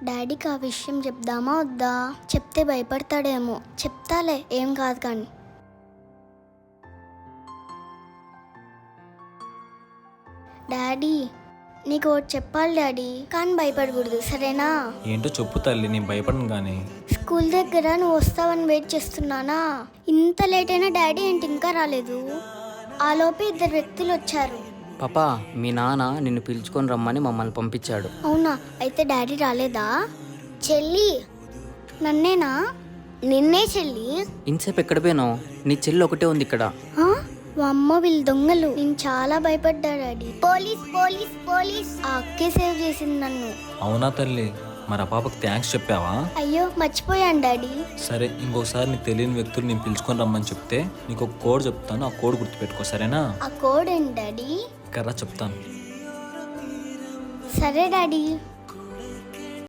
డాడీకి ఆ విషయం చెప్దామా వద్దా? చెప్తే భయపడతాడేమో. చెప్తాలే, ఏం కాదు కానీ. డాడీ, నీకు ఒకటి చెప్పాలి డాడీ, కానీ భయపడకూడదు, సరేనా? ఏంటో చెప్పు తల్లి, నేను భయపడను కానీ. స్కూల్ దగ్గర నువ్వు వస్తావని వెయిట్ చేస్తున్నానా? ఇంత లేట్ అయినా డాడీ ఏంటి ఇంకా రాలేదు? ఆలోపే 2 వ్యక్తులు వచ్చారు. పాపా, మీ నాన్న నిన్ను పిలుచుకొని రమ్మని మమ్మల్ని పంపించాడు. అవునా? అయితే డాడీ రాలేదా? చెల్లి, నన్నేనా? నిన్నే చెల్లి. ఇంతసేపు ఎక్కడ పోయినావు? నీ చెల్లి ఒకటే ఉంది ఇక్కడ. అమ్మ, వీళ్ళు దొంగలు. నేను చాలా భయపడ్డా డాడీ. Police police police. ఆ అక్కే సేవ్ చేసింది నన్ను. అవునా తల్లి, మరి ఆ పాపకు థ్యాంక్స్ చెప్పావా? అయ్యో, మర్చిపోయాను డాడీ. సరే, ఇంకోసారి నీకు తెలియని వ్యక్తులు నేను పిలుచుకొని రమ్మని చెప్తే నీకు ఒక కోడ్ చెప్తాను, ఆ కోడ్ గుర్తుపెట్టుకో, సరేనా? ఆ కోడ్ ఏంటి డాడీ? కర్రా చెప్తాను. సరే డాడీ.